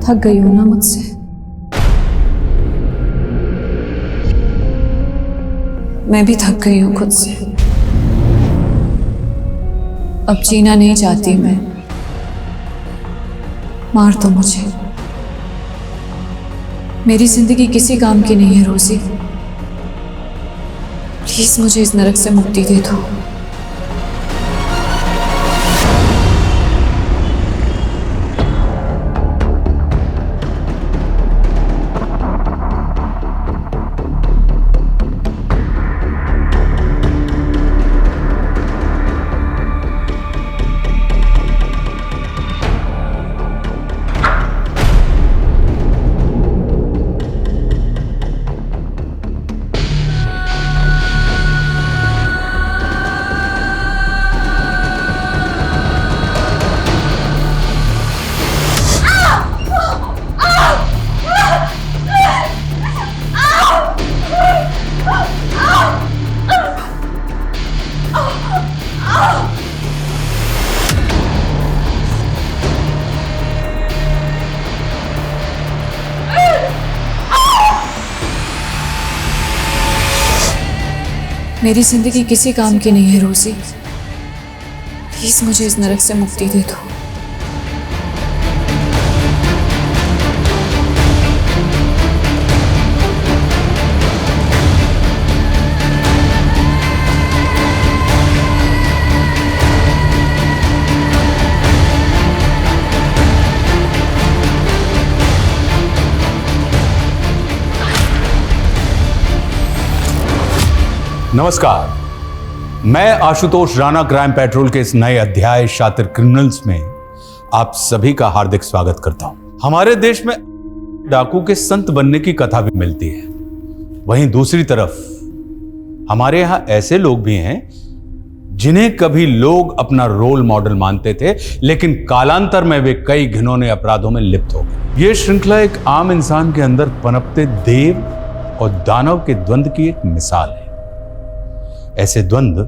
थक गई हो ना मुझसे। मैं भी थक गई हूं खुद से। अब जीना नहीं चाहती मैं। मार दो मुझे। मेरी जिंदगी किसी काम की नहीं है रोजी। प्लीज मुझे इस नरक से मुक्ति दे दो। मेरी जिंदगी किसी काम की नहीं है रोजी। प्लीज मुझे इस नरक से मुक्ति दे दो। नमस्कार, मैं आशुतोष राणा क्राइम पेट्रोल के इस नए अध्याय शातिर क्रिमिनल्स में आप सभी का हार्दिक स्वागत करता हूं। हमारे देश में डाकू के संत बनने की कथा भी मिलती है। वहीं दूसरी तरफ हमारे यहां ऐसे लोग भी हैं जिन्हें कभी लोग अपना रोल मॉडल मानते थे, लेकिन कालांतर में वे कई घिनौने अपराधों में लिप्त हो गए। यह श्रृंखला एक आम इंसान के अंदर पनपते देव और दानव के द्वंद्व की एक मिसाल है। ऐसे द्वंद्व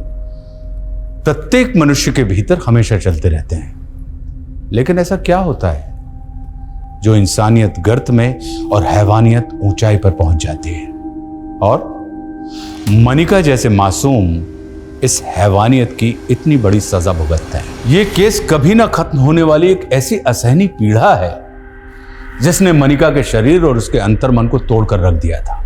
प्रत्येक मनुष्य के भीतर हमेशा चलते रहते हैं, लेकिन ऐसा क्या होता है जो इंसानियत गर्त में और हैवानियत ऊंचाई पर पहुंच जाती है, और मनिका जैसे मासूम इस हैवानियत की इतनी बड़ी सजा भुगतते हैं। यह केस कभी ना खत्म होने वाली एक ऐसी असहनीय पीड़ा है जिसने मनिका के शरीर और उसके अंतर्मन को तोड़कर रख दिया था।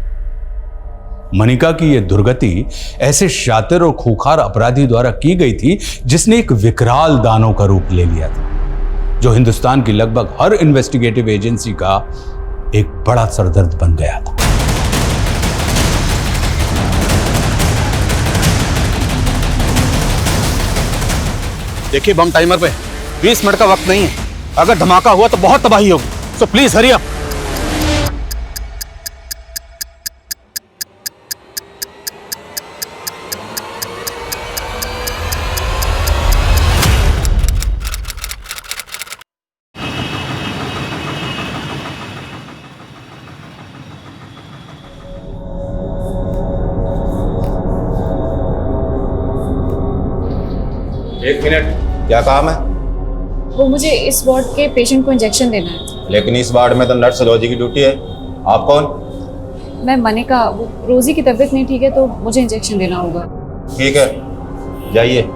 मनिका की यह दुर्गति ऐसे शातिर और खूंखार अपराधी द्वारा की गई थी जिसने एक विकराल दानव का रूप ले लिया था, जो हिंदुस्तान की लगभग हर इन्वेस्टिगेटिव एजेंसी का एक बड़ा सरदर्द बन गया था। देखिए, बम टाइमर पे 20 मिनट का वक्त नहीं है। अगर धमाका हुआ तो बहुत तबाही होगी, सो प्लीज हरी अप। एक मिनट, क्या काम है? वो मुझे इस वार्ड के पेशेंट को इंजेक्शन देना है। लेकिन इस वार्ड में तो नर्स रोजी की ड्यूटी है। आप कौन? मैं मनिका। वो रोजी की तबीयत नहीं ठीक है तो मुझे इंजेक्शन देना होगा। ठीक है, जाइए।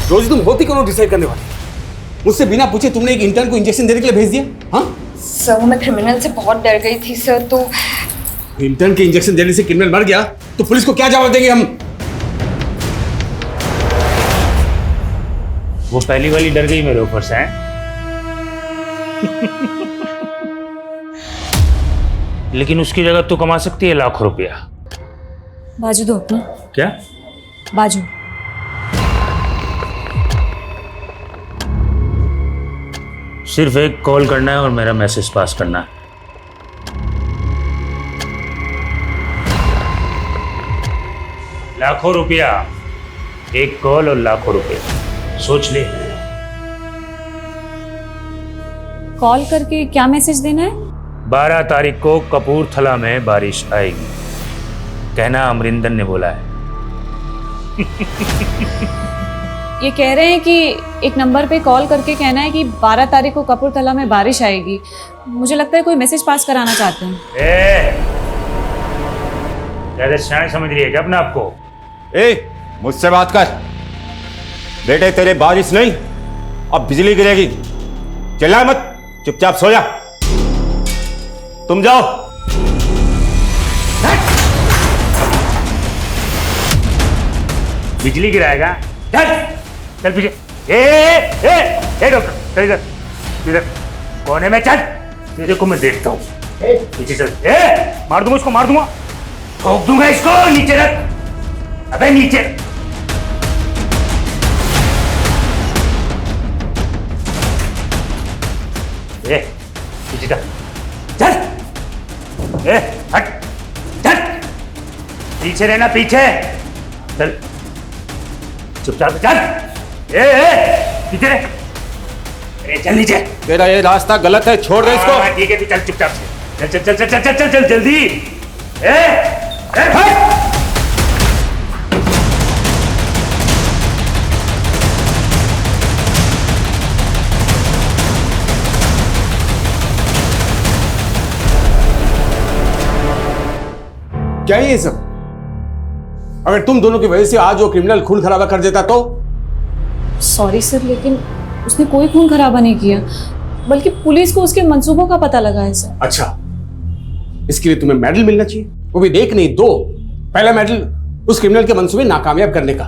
रोजी, तुम होती कौन डिसाइड करने वाली? मुझसे बिना पूछे तुमने एक इंटर्न को इंजेक्शन देने के लिए भेज दिया? हाँ सर, मैं क्रिमिनल से बहुत डर गई थी सर। तो इंटर्न के इंजेक्शन देने से क्रिमिनल मर गया तो पुलिस को क्या जवाब देंगे हम? वो पहली वाली डर गई मेरे ऊपर से। लेकिन उसकी जगह तू कमा सकती है लाखों रुपया। बाजू दो अपना। क्या बाजू? सिर्फ एक कॉल करना है और मेरा मैसेज पास करना है। लाखों रुपया, एक कॉल और लाखों रुपया। सोच ले। कॉल करके क्या मैसेज देना है? 12 तारीख को कपूरथला में बारिश आएगी, कहना अमरिंदर ने बोला है। ये कह रहे हैं कि एक नंबर पे कॉल करके कहना है कि 12 तारीख को कपूरथला में बारिश आएगी। मुझे लगता है कोई मैसेज पास कराना चाहते हैं। ज्यादा शान समझ रही है क्या अपने आप को? ए, मुझसे बात कर। बेटे तेरे बारिश नहीं, अब बिजली गिरेगी। चिल्ला मत, चुपचाप सो जा। तुम जाओ। बिजली गिराएगा? चल चल पीछे। ए डॉक्टर, चल इधर इधर कोने में चल, तेरे को मैं देखता हूँ। पीछे चल। मार दूंगा इसको, मार दूंगा, ठोक दूंगा इसको। नीचे रख, अबे नीचे। पीछे चल, चल। हट, चल, पीछे रहना, पीछे चल, चुपचाप चल। पीछे रह। अरे चल नीचे। तेरा ये रास्ता गलत है, छोड़ दे इसको। ठीक है, चल चुपचाप से। चल चल चल चल चल चल चल जल्दी। हट। क्या है ये सब? अगर तुम दोनों की वजह से आज वो क्रिमिनल खून खराबा कर देता तो? सॉरी सर, लेकिन उसने कोई खून खराबा नहीं किया, बल्कि पुलिस को उसके मंसूबों का पता लगा है सर। अच्छा, इसके लिए तुम्हें मेडल मिलना चाहिए, वो भी एक नहीं 2। पहला मेडल उस क्रिमिनल के मंसूबे नाकामयाब करने का,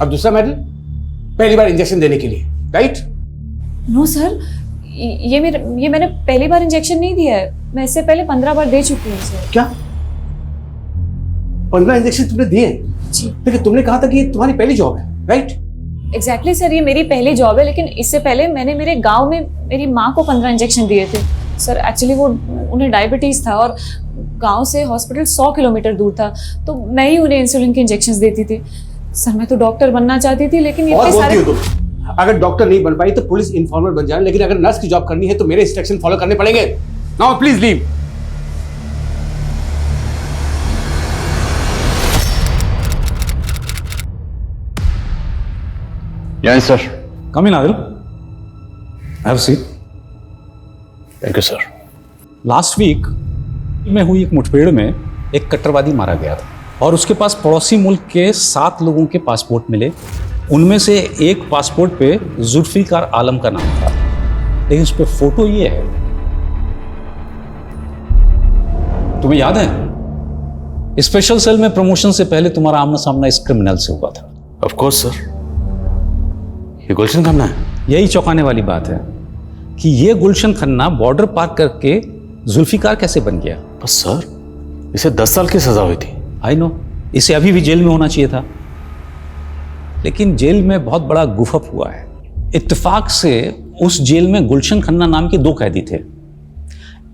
अब दूसरा मेडल पहली बार इंजेक्शन देने के लिए, राइट? नो सर, ये मैंने पहली बार इंजेक्शन नहीं दिया है। मैं इससे पहले 15 बार दे चुकी हूँ सर। क्या 15 इंजेक्शन तुमने दिए? जी। लेकिन तुमने कहा था कि ये तुम्हारी पहली जॉब है, राइट? एग्जैक्टली सर, ये मेरी पहली जॉब है, लेकिन इससे पहले मैंने मेरे गांव में मेरी माँ को 15 इंजेक्शन दिए थे सर। एक्चुअली वो उन्हें डायबिटीज था और गांव से हॉस्पिटल 100 किलोमीटर दूर था, तो मैं ही उन्हें इंसुलिन के इंजेक्शन देती थी सर। मैं तो डॉक्टर बनना चाहती थी, लेकिन और इतने बोलती सारे। हो तुम, अगर डॉक्टर नहीं बन पाई तो पुलिस इन्फॉर्मर बन जाए, लेकिन अगर नर्स की जॉब करनी है तो मेरे इंस्ट्रक्शन फॉलो करने पड़ेंगे। Now please leave. Yes sir. Come in Adil, have seat. Thank you sir. Last week में हुई एक मुठभेड़ में एक कट्टरवादी मारा गया था और उसके पास पड़ोसी मुल्क के 7 लोगों के पासपोर्ट मिले। उनमें से एक पासपोर्ट पे जुल्फिकार आलम का नाम था, लेकिन उस पर फोटो ये है। तुम्हें याद है स्पेशल सेल में प्रमोशन से पहले तुम्हारा आमना सामना इस क्रिमिनल से हुआ था? ऑफ कोर्स सर, ये गुलशन खन्ना है। यही चौंकाने वाली बात है कि ये गुलशन खन्ना बॉर्डर पार करके जुल्फिकार कैसे बन गया? बस सर, इसे 10 साल की सजा हुई थी। आई नो, इसे अभी भी जेल में होना चाहिए था, लेकिन जेल में बहुत बड़ा गुफअप हुआ है। इत्तेफाक से उस जेल में गुलशन खन्ना नाम के 2 कैदी थे।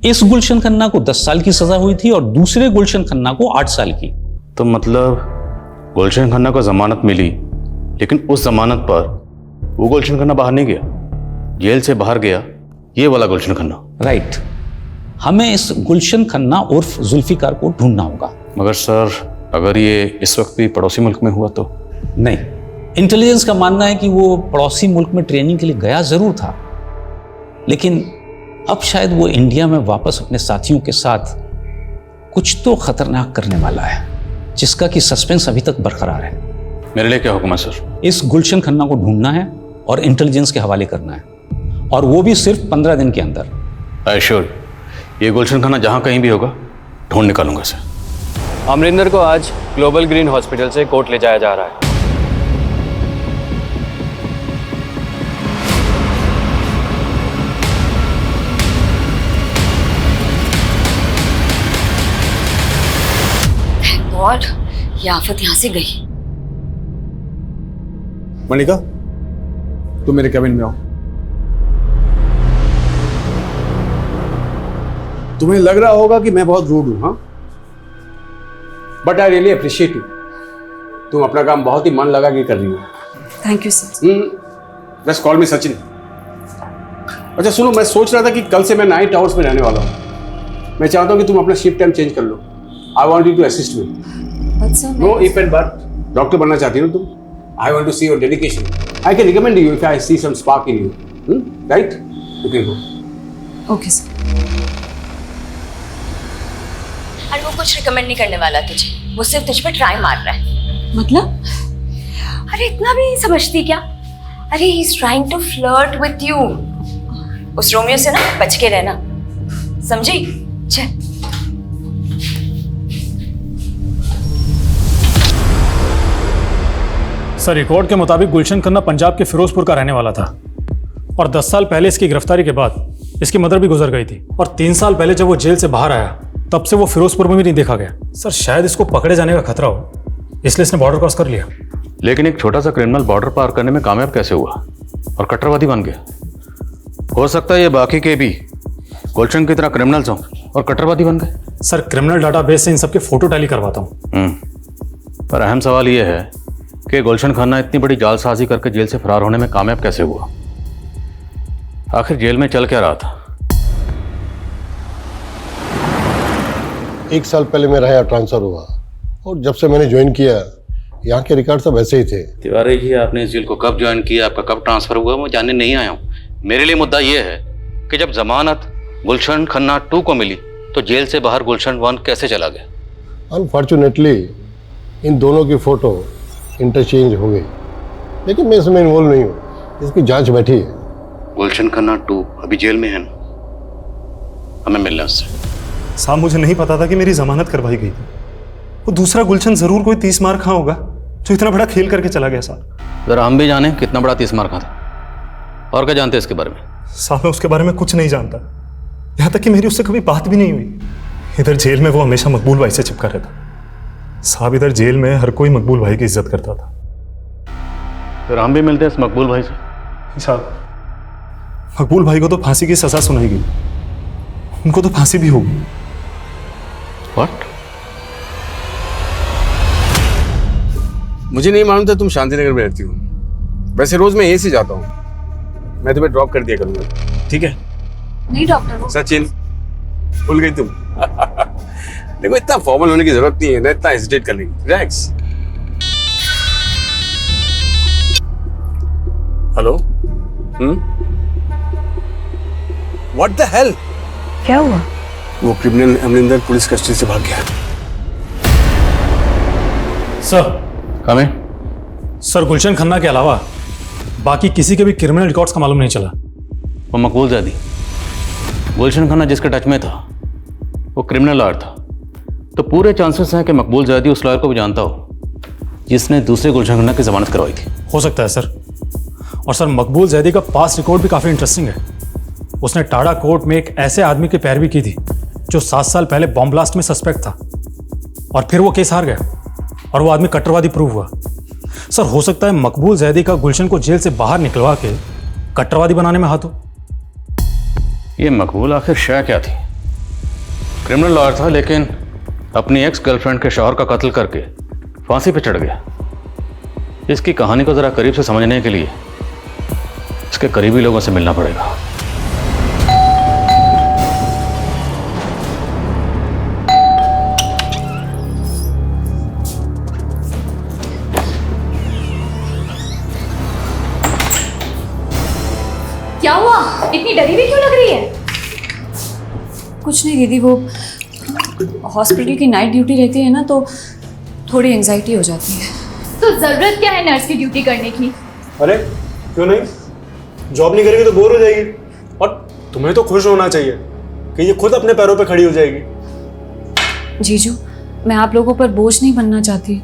इस गुलशन खन्ना को 10 साल की सजा हुई थी और दूसरे गुलशन खन्ना को 8 साल की। तो मतलब गुलशन खन्ना को जमानत मिली, लेकिन उस जमानत पर वो गुलशन खन्ना बाहर नहीं गया, जेल से बाहर गया ये वाला गुलशन खन्ना। राइट। हमें इस गुलशन खन्ना उर्फ जुल्फिकार को ढूंढना होगा। मगर सर, अगर ये इस वक्त भी पड़ोसी मुल्क में हुआ तो? नहीं, इंटेलिजेंस का मानना है कि वो पड़ोसी मुल्क में ट्रेनिंग के लिए गया जरूर था, लेकिन अब शायद वो इंडिया में वापस अपने साथियों के साथ कुछ तो खतरनाक करने वाला है, जिसका कि सस्पेंस अभी तक बरकरार है। मेरे लिए क्या हुक्म है सर? इस गुलशन खन्ना को ढूंढना है और इंटेलिजेंस के हवाले करना है, और वो भी सिर्फ 15 दिन के अंदर। आई श्योर, ये गुलशन खन्ना जहाँ कहीं भी होगा ढूंढ निकालूंगा सर। अमरिंदर को आज ग्लोबल ग्रीन हॉस्पिटल से कोर्ट ले जाया जा रहा है। गॉड, ये आफत यहाँ से गई। मणिका, तुम मेरे कैबिन में आओ। तुम्हें लग रहा होगा कि मैं बहुत रूड हूं, हाँ? But I really appreciate you. तुम अपना काम बहुत ही मन लगा के कर रही हो। Thank you sir. Just call मी सचिन। अच्छा सुनो, मैं सोच रहा था कि कल से मैं नाइट आवर्स में रहने वाला हूँ। मैं चाहता हूँ कि तुम अपना शिफ्ट टाइम चेंज कर लो। I want you to assist me. But sir no if and but, doctor बनना चाहती हो तुम। I want to see your dedication. I can recommend you if I see some spark in you, right? You can go. Okay sir. और वो कुछ recommend नहीं करने वाला तुझे, वो सिर्फ तुझ पे ट्राई मार रहा है। मतलब? अरे इतना भी नहीं समझती क्या? अरे he is trying to flirt with you. उस रोमियो से ना बच के रहना, समझी? चल। सर, रिकॉर्ड के मुताबिक गुलशन खन्ना पंजाब के फिरोजपुर का रहने वाला था और 10 साल पहले इसकी गिरफ्तारी के बाद इसकी मदर भी गुजर गई थी और 3 साल पहले जब वो जेल से बाहर आया तब से वो फिरोजपुर में भी नहीं देखा गया। सर, शायद इसको पकड़े जाने का खतरा हो, इसलिए इसने बॉर्डर क्रॉस कर लिया। लेकिन एक छोटा सा क्रिमिनल बॉर्डर पार करने में कामयाब कैसे हुआ और कट्टरवादी बन गया? हो सकता है ये बाकी के भी गुलशन की तरह क्रिमिनल्स हों और कट्टरवादी बन गए। सर, क्रिमिनल डाटाबेस से इन सबके फोटो टैली करवाता हूँ। पर अहम सवाल ये है कि गुलशन खन्ना इतनी बड़ी जालसाजी करके जेल से फरार होने में कामयाब कैसे हुआ? आखिर जेल में चल क्या रहा था? 1 साल पहले मेरा यहाँ ट्रांसफर हुआ और जब से मैंने ज्वाइन किया यहाँ के रिकॉर्ड सब ऐसे ही थे। तिवारी जी, आपने इस जेल को कब ज्वाइन किया, आपका कब ट्रांसफर हुआ, मैं जानने नहीं आया हूँ। मेरे लिए मुद्दा ये है कि जब जमानत गुलशन खन्ना 2 को मिली तो जेल से बाहर गुलशन 1 कैसे चला गया? अनफॉर्चुनेटली इन दोनों की फ़ोटो इंटरचेंज हो गई, लेकिन मैं इसमें इन्वॉल्व नहीं हूँ। इसकी जांच बैठी है। गुलशन खन्ना 2 अभी जेल में है ना, हमें मिलना उससे। साहब, मुझे नहीं पता था कि मेरी जमानत करवाई गई थी। वो दूसरा गुलशन जरूर कोई 30 मार खा होगा जो इतना बड़ा खेल करके चला गया। साहब जरा हम भी जाने कितना बड़ा 30 मार खा था, और क्या जानते हैं इसके बारे में? साहब, मैं उसके बारे में कुछ नहीं जानता, यहाँ तक कि मेरी उससे कभी बात भी नहीं हुई। इधर जेल में वो हमेशा मकबूल भाई से चिपका रहता। साहब, इधर जेल में हर कोई मकबूल भाई की इज्जत करता था। फिर हम भी मिलते हैं इस मकबूल भाई से। साहब, मकबूल भाई को तो फांसी की सजा सुनाई गई, उनको तो फांसी भी होगी। व्हाट? मुझे नहीं मालूम था तुम शांतिनगर में रहती हो। वैसे रोज मैं यहीं से जाता हूँ। मैं तुम्हें ड्रॉप कर दिया करूँगा, ठीक है? नहीं डॉक्टर, सचिन, भूल गई तुम? देखो, इतना फॉर्मल होने की जरूरत नहीं है ना, इतना हेजिटेट कर लेंगे। Relax. Hello. What the hell? क्या हुआ? वो क्रिमिनल अमरिंदर पुलिस कस्टडी से भाग गया। सर, सर, गुलशन खन्ना के अलावा बाकी किसी के भी क्रिमिनल रिकॉर्ड्स का मालूम नहीं चला। वो मकबूल जैदी, गुलशन खन्ना जिसके टच में था वो क्रिमिनल लॉयर था, तो पूरे चांसेस हैं कि मकबूल जैदी उस लॉयर को भी जानता हो जिसने दूसरे गुलशन खन्ना की जमानत करवाई थी। हो सकता है सर। और सर, मकबूल जैदी का पास्ट रिकॉर्ड भी काफ़ी इंटरेस्टिंग है। उसने टाड़ा कोर्ट में एक ऐसे आदमी की पैरवी की थी जो 7 साल पहले बॉम्ब ब्लास्ट में सस्पेक्ट था और फिर वो केस हार गया और वो आदमी कट्टरवादी प्रूव हुआ। सर, हो सकता है मकबूल जैदी का गुलशन को जेल से बाहर निकलवा के कट्टरवादी बनाने में हाथ हो। ये मकबूल आखिर शय क्या थी? क्रिमिनल लॉयर था लेकिन अपनी एक्स गर्लफ्रेंड के शौहर का कत्ल करके फांसी पे चढ़ गया। इसकी कहानी को ज़रा करीब से समझने के लिए इसके करीबी लोगों से मिलना पड़ेगा। क्या हुआ? इतनी डरी हुई क्यों लग रही है? कुछ नहीं दीदी, वो हॉस्पिटल की नाइट ड्यूटी रहती है ना, तो थोड़ी एंजाइटी हो जाती है। तो जरूरत क्या है नर्स की ड्यूटी करने की? अरे क्यों नहीं? जॉब नहीं करेगी तो बोर हो जाएगी, और तुम्हें तो खुश होना चाहिए कि ये खुद अपने पैरों पे खड़ी हो जाएगी। जीजू, मैं आप लोगों पर बोझ नहीं बनना चाहती।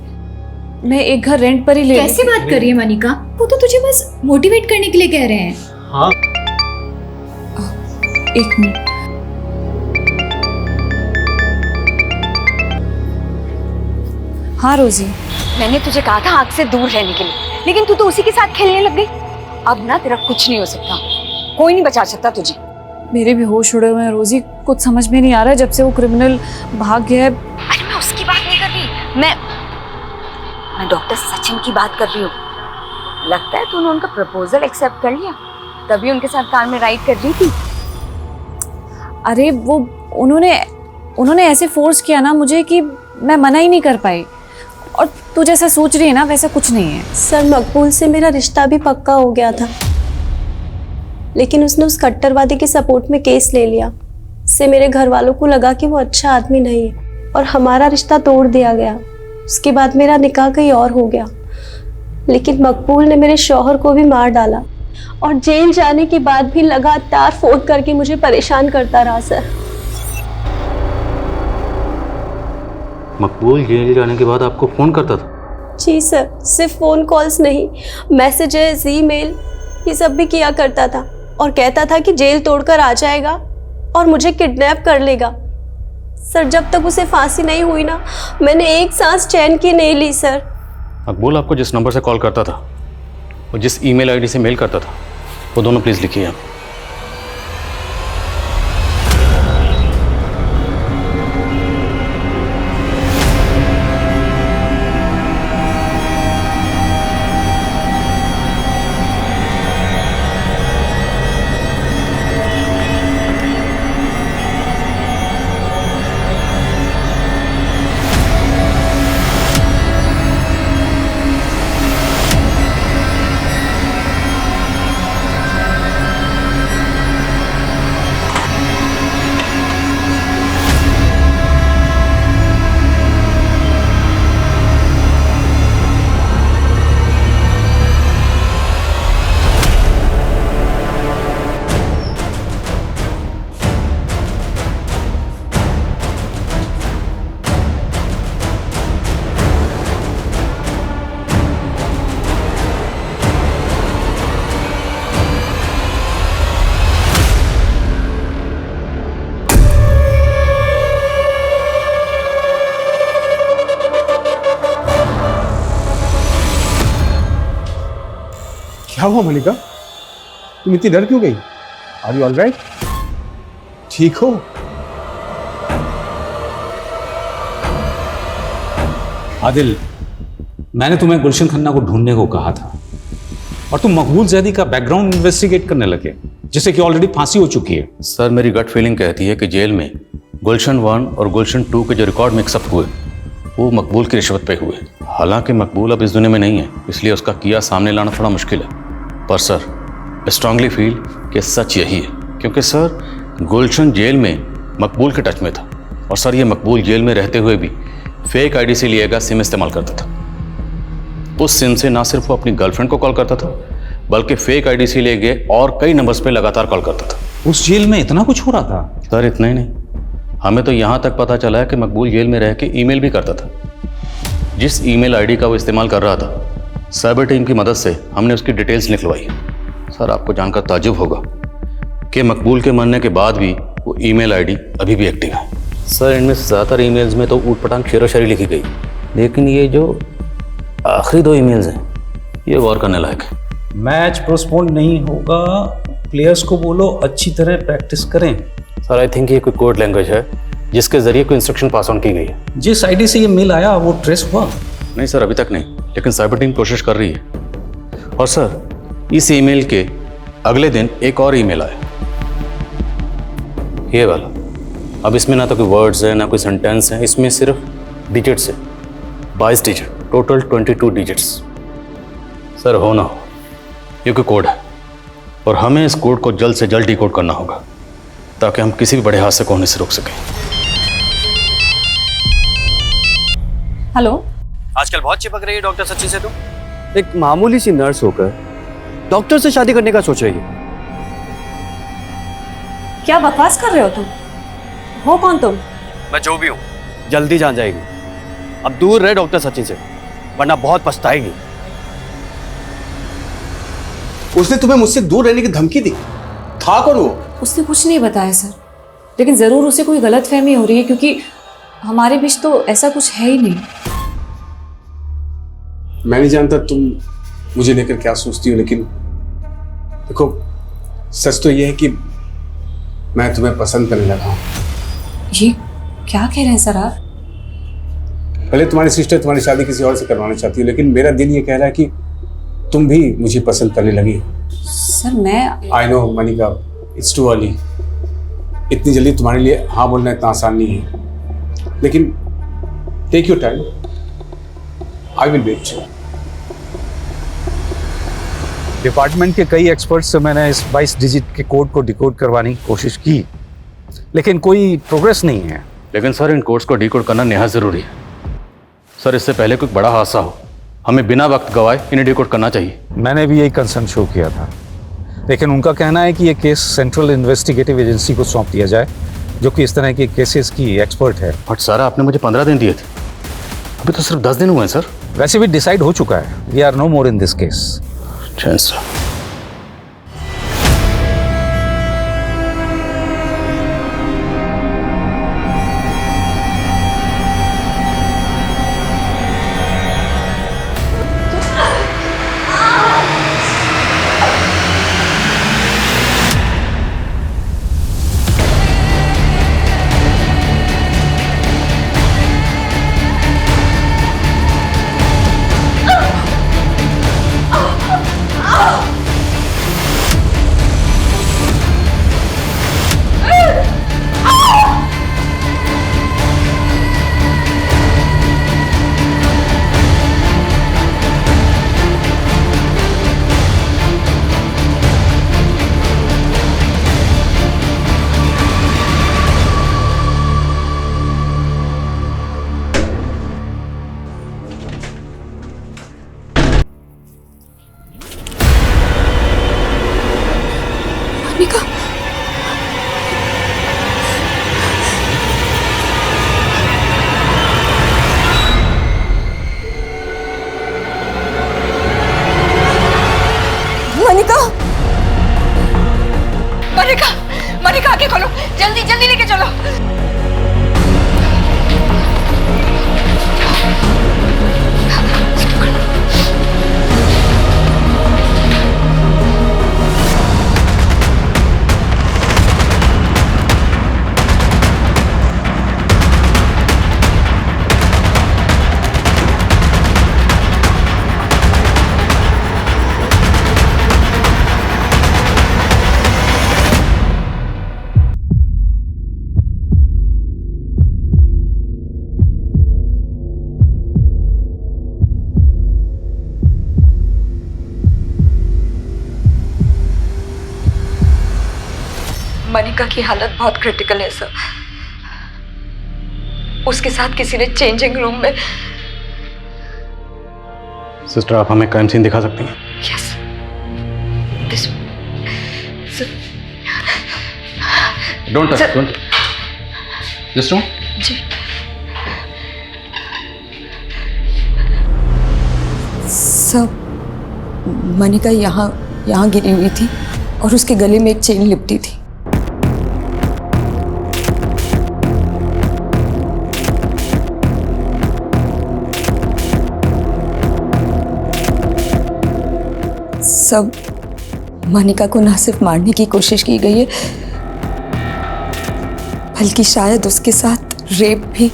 मैं एक घर रेंट पर ही ले कैसी बात कर रही है मनिका? वो तो तुझे बस मोटिवेट करने के लिए कह रहे हैं। हाँ, एक मिनट। हाँ रोजी, मैंने तुझे कहा था आग से दूर रहने के लिए, लेकिन तू तो उसी के साथ खेलने लग गई। अब ना तेरा कुछ नहीं हो सकता, कोई नहीं बचा सकता तुझे। मेरे भी होश उड़े हुए हैं रोजी। कुछ समझ में नहीं आ रहा है जब से वो क्रिमिनल भाग गया है। अरे मैं उसकी बात नहीं कर रही, मैं डॉक्टर सचिन की बात कर रही हूँ। लगता है तूने उनका प्रपोजल एक्सेप्ट कर लिया। तभी उनके साथ कार में राइड कर रही थी। अरे वो उन्होंने ऐसे फोर्स किया ना मुझे कि मैं मना ही नहीं कर पाई। और तू जैसा सोच रही है ना वैसा कुछ नहीं है। सर, मकबूल से मेरा रिश्ता भी पक्का हो गया था, लेकिन उसने उस कट्टरवादी के सपोर्ट में केस ले लिया। इससे मेरे घर वालों को लगा कि वो अच्छा आदमी नहीं है और हमारा रिश्ता तोड़ दिया गया। उसके बाद मेरा निकाह कहीं और हो गया, लेकिन मकबूल ने मेरे शौहर को भी मार डाला और जेल जाने के बाद भी लगातार फोन करके मुझे परेशान करता रहा। सर, मकबूल जेल जाने के बाद आपको फ़ोन करता था? जी सर, सिर्फ फ़ोन कॉल्स नहीं, मैसेजेस, ईमेल, ये सब भी किया करता था और कहता था कि जेल तोड़कर आ जाएगा और मुझे किडनैप कर लेगा। सर, जब तक उसे फांसी नहीं हुई ना, मैंने एक सांस चैन की नहीं ली। सर, मकबूल आपको जिस नंबर से कॉल करता था और जिस ईमेल आईडी से मेल करता था, वो दोनों प्लीज़ लिखिए आप। क्या हुआ मलिका, तुम इतनी डर क्यों गई? Are you alright? ठीक हो? आदिल, मैंने तुम्हें गुलशन खन्ना को ढूंढने को कहा था और तुम मकबूल जैदी का बैकग्राउंड इन्वेस्टिगेट करने लगे, जिससे कि ऑलरेडी फांसी हो चुकी है। सर, मेरी गट फीलिंग कहती है कि जेल में गुलशन 1 और गुलशन 2 के जो रिकॉर्ड मिक्सअप हुए वो मकबूल की रिश्वत पे हुए। हालांकि मकबूल अब इस दुनिया में नहीं है, इसलिए उसका किया सामने लाना थोड़ा मुश्किल है। पर सर, स्ट्रांगली फील कि सच यही है, क्योंकि सर गुलशन जेल में मकबूल के टच में था और सर ये मकबूल जेल में रहते हुए भी फेक आईडी से लिया गया सिम इस्तेमाल करता था। उस सिम से ना सिर्फ वो अपनी गर्लफ्रेंड को कॉल करता था, बल्कि फेक आईडी से लिए गए और कई नंबर्स पे लगातार कॉल करता था। उस जेल में इतना कुछ हो रहा था? सर, इतना ही नहीं, हमें तो यहाँ तक पता चला है कि मकबूल जेल में रह के ईमेल भी करता था। जिस ईमेल आईडी का वो इस्तेमाल कर रहा था, साइबर टीम की मदद से हमने उसकी डिटेल्स निकलवाई है। सर, आपको जानकर ताज्जुब होगा कि मकबूल के मरने के बाद भी वो ईमेल आईडी अभी भी एक्टिव है। सर, इनमें से ज़्यादातर ईमेल्स में तो ऊट पटांग शेरो शायरी लिखी गई, लेकिन ये जो आखिरी 2 ईमेल्स हैं ये गौर करने लायक है। मैच पोस्टपोन नहीं होगा, प्लेयर्स को बोलो अच्छी तरह प्रैक्टिस करें। सर, आई थिंक ये कोई कोड लैंग्वेज है जिसके जरिए कोई इंस्ट्रक्शन पास ऑन की गई है। जिस आईडी से ये मेल आया वो ट्रेस हुआ? नहीं सर, अभी तक नहीं, लेकिन साइबर टीम कोशिश कर रही है। और सर, इस ईमेल के अगले दिन एक और ईमेल आया, ये वाला। अब इसमें ना तो कोई वर्ड्स है ना कोई सेंटेंस है, इसमें सिर्फ डिजिट्स है, 22 डिजिट, टोटल 22 डिजिट्स। सर, हो ना हो ये कोई कोड है और हमें इस कोड को जल्द से जल्द डिकोड करना होगा ताकि हम किसी भी बड़े हादसे को होने से रोक सकें। हेलो, आजकल बहुत चिपक रही है डॉक्टर सच्ची से। तुम एक मामूली सी नर्स होकर डॉक्टर से शादी करने का सोच रही है। क्या बकवास कर रहे हो तुम? हो कौन तुम? मैं जो भी हूँ, जल्दी जान जाएगी। अब दूर रहे डॉक्टर सचिन से, वरना बहुत पछताएगी। उसने तुम्हें मुझसे दूर रहने की धमकी दी? था कौन वो? उसने कुछ नहीं बताया सर, लेकिन जरूर उसे कोई गलतफहमी हो रही है, क्योंकि हमारे बीच तो ऐसा कुछ है ही नहीं। मैं नहीं जानता तुम मुझे लेकर क्या सोचती हो, लेकिन देखो, सच तो ये है कि मैं तुम्हें पसंद करने लगा हूं। ये क्या कह रहे हैं सर आप? पहले तुम्हारी सिस्टर तुम्हारी शादी किसी और से करवाना चाहती है, लेकिन मेरा दिल ये कह रहा है कि तुम भी मुझे पसंद करने लगी हो। सर मैं I know Manika, it's too early. इतनी जल्दी तुम्हारे लिए हाँ बोलना इतना आसान नहीं है, लेकिन take your time, I will wait. Department के कई एक्सपर्ट्स से मैंने इस 22 डिजिट के कोड को डिकोड करवाने की कोशिश की, लेकिन कोई प्रोग्रेस नहीं है। लेकिन सर इन कोड्स को डिकोड करना निहायत ज़रूरी है। सर इससे पहले कोई बड़ा हादसा हो, हमें बिना वक्त गवाए इन्हें डिकोड करना चाहिए। मैंने भी यही कंसर्न शो किया था, लेकिन उनका कहना है कि ये केस सेंट्रल इन्वेस्टिगेटिव एजेंसी को सौंप दिया जाए, जो कि इस तरह के केसेस की एक्सपर्ट है। बट सर आपने मुझे 15 दिन दिए थे, अभी तो सिर्फ 10 दिन हुए हैं सर। वैसे भी डिसाइड हो चुका है, we are no more in this case. Sir Manika आके खोलो, जल्दी जल्दी लेके चलो। मनिका की हालत बहुत क्रिटिकल है सर। उसके साथ किसी ने चेंजिंग रूम में। सिस्टर आप हमें क्राइम सीन दिखा सकती हैं? Yes this don't touch, don't this room. जी सर, मनिका यहाँ गिरी हुई थी और उसके गले में एक चेन लिपटी थी। सब मनिका को ना सिर्फ मारने की कोशिश की गई है, बल्कि शायद उसके साथ रेप भी।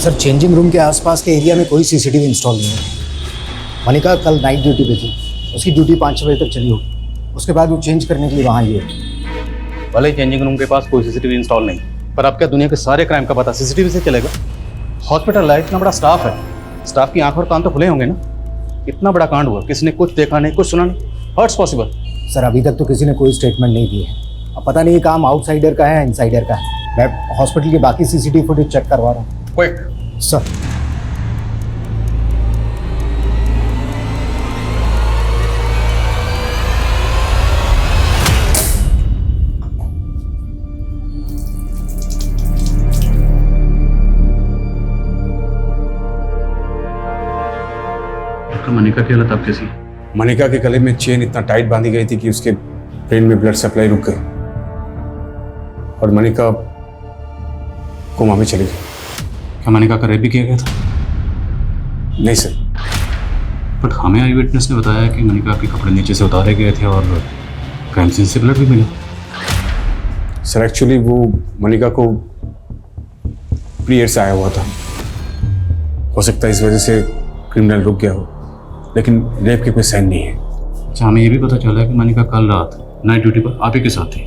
सर चेंजिंग रूम के आसपास के एरिया में कोई सीसीटीवी इंस्टॉल नहीं है। मनिका कल नाइट ड्यूटी पे थी, उसकी ड्यूटी 5 बजे तक चली होगी। उसके बाद वो चेंज करने के लिए वहाँ आई है। भले ही चेंजिंग रूम के पास कोई सीसीटीवी इंस्टॉल नहीं, पर अब क्या दुनिया के सारे क्राइम का पता सीसीटीवी से चलेगा? हॉस्पिटल है, इतना बड़ा स्टाफ है, स्टाफ की आंख और कान तो खुले होंगे ना। इतना बड़ा कांड हुआ, किसी ने कुछ देखा नहीं, कुछ सुना नहीं। How it's possible? सर अभी तक तो किसी ने कोई स्टेटमेंट नहीं दी है। अब पता नहीं ये काम आउटसाइडर का है इनसाइडर का है। मैं हॉस्पिटल के बाकी सीसीटीवी फुटेज चेक करवा रहा हूँ। Quick sir. मनिका की हालत अब कैसी? मनिका के गले में चेन इतना टाइट बांधी गई थी कि उसके ब्रेन में ब्लड सप्लाई रुक गई और मनिका कोमा में चली गई। क्या मनिका का रेप भी किया गया था? नहीं सर। बट हमें आई विटनेस ने बताया कि मनिका के कपड़े नीचे से उतारे गए थे और क्राइम सीन से ब्लड भी मिला। सर एक्चुअली वो मनिका को पीरियड से आया हुआ था, हो सकता है इस वजह से क्रिमिनल रुक गया हो। लेकिन रेप के कोई साइन नहीं है। अच्छा, हमें ये भी पता चला है कि मनिका कल रात नाइट ड्यूटी पर आप ही के साथ थी।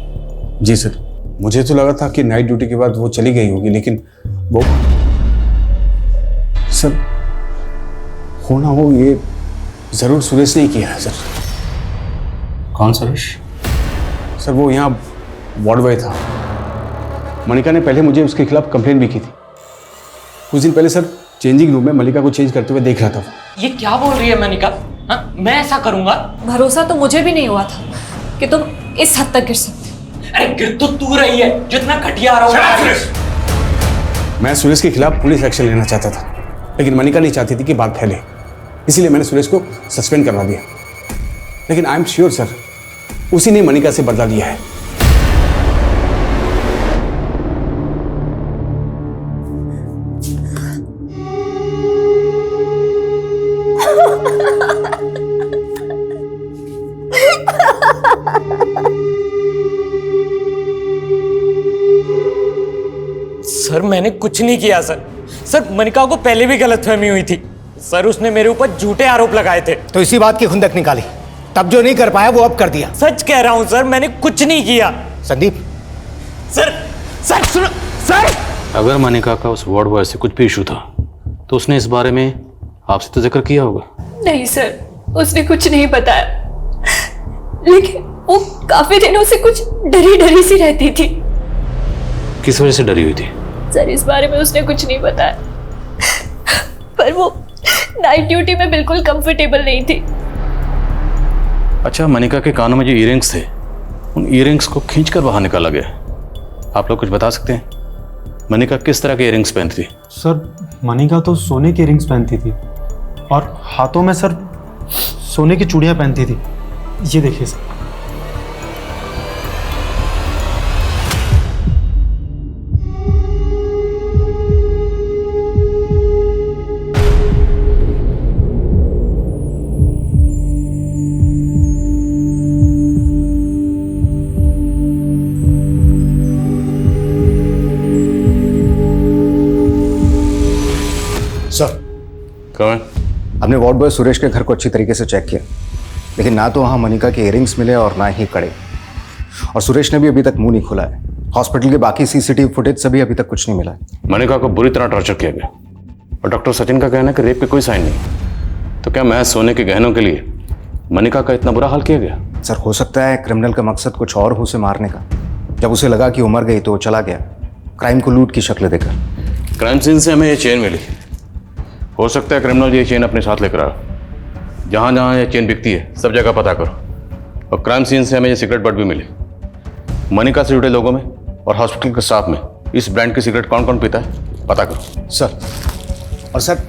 जी सर, मुझे तो लगा था कि नाइट ड्यूटी के बाद वो चली गई होगी, लेकिन वो सर होना हो ये जरूर सुरेश ने किया है सर। कौन सुरेश? सर वो यहाँ वार्ड बॉय था। मनिका ने पहले मुझे उसके खिलाफ कंप्लेंट भी की थी। कुछ दिन पहले सर चेंजिंग रूम में मनिका को चेंज करते हुए देख रहा था। ये क्या बोल रही है मनिका? हाँ, मैं ऐसा करूंगा? भरोसा तो मुझे भी नहीं हुआ था कि तुम इस हद तक गिर सकते। अरे गिर तो तू रही है जो इतना घटिया आ रहा है। मैं सुरेश के खिलाफ पुलिस एक्शन लेना चाहता था, लेकिन मनिका नहीं चाहती थी कि बात फैले, इसलिए मैंने सुरेश को सस्पेंड करवा दिया। लेकिन आई एम श्योर सर उसी ने मनिका से बदला लिया है। सर मैंने कुछ नहीं किया सर। सर मनिका को पहले भी गलतफहमी हुई थी सर, उसने मेरे ऊपर झूठे आरोप लगाए थे। तो इसी बात की खुंदक निकाली, तब जो नहीं कर पाया वो अब कर दिया। सच कह रहा हूं सर, मैंने कुछ नहीं किया। संदीप सर सर सुनो सर। अगर मनिका का उस वार्ड बॉय से कुछ भी इशू था तो उसने इस बारे में आपसे तो जिक्र किया होगा। नहीं सर, उसने कुछ नहीं बताया, लेकिन वो काफी दिनों से कुछ डरी डरी सी रहती थी। किस वजह से डरी हुई थी? सर इस बारे में उसने कुछ नहीं बताया, पर वो नाइट ड्यूटी में बिल्कुल कंफर्टेबल नहीं थी। अच्छा, मनिका के कानों में जो ईयरिंग्स थे उन ईयरिंग्स को खींचकर बाहर निकाला गया। आप लोग कुछ बता सकते हैं मनिका किस तरह के ईयरिंग्स पहनती थी? सर मनिका तो सोने के रिंग्स पहनती थी और हाथों में सर सोने की चूड़ियां पहनती थी। ये देखिए सर। सर कौन? हमने वार्ड बॉय सुरेश के घर को अच्छी तरीके से चेक किया, लेकिन ना तो वहाँ मनिका के इयरिंग्स मिले और ना ही कड़े। और सुरेश ने भी अभी तक मुंह नहीं खोला है। हॉस्पिटल के बाकी सीसीटीवी फुटेज से भी अभी तक कुछ नहीं मिला है। मनिका को बुरी तरह टॉर्चर किया गया और डॉक्टर सचिन का कहना है कि रेप के कोई साइन नहीं। तो क्या महज सोने के गहनों के लिए मनिका का इतना बुरा हाल किया गया? सर हो सकता है क्रिमिनल का मकसद कुछ और हो उसे मारने का। जब उसे लगा कि वो मर गई तो वो चला गया, क्राइम को लूट की शक्ल देकर। क्राइम सीन से हमें ये चेन मिली। हो सकता है क्रिमिनल ये चेन अपने साथ लेकर आया। जहाँ जहाँ ये चेन बिकती है सब जगह पता करो। और क्राइम सीन से हमें ये सिगरेट बट भी मिली। मनिका से जुड़े लोगों में और हॉस्पिटल के स्टाफ में इस ब्रांड की सिगरेट कौन कौन पीता है पता करो। सर और सर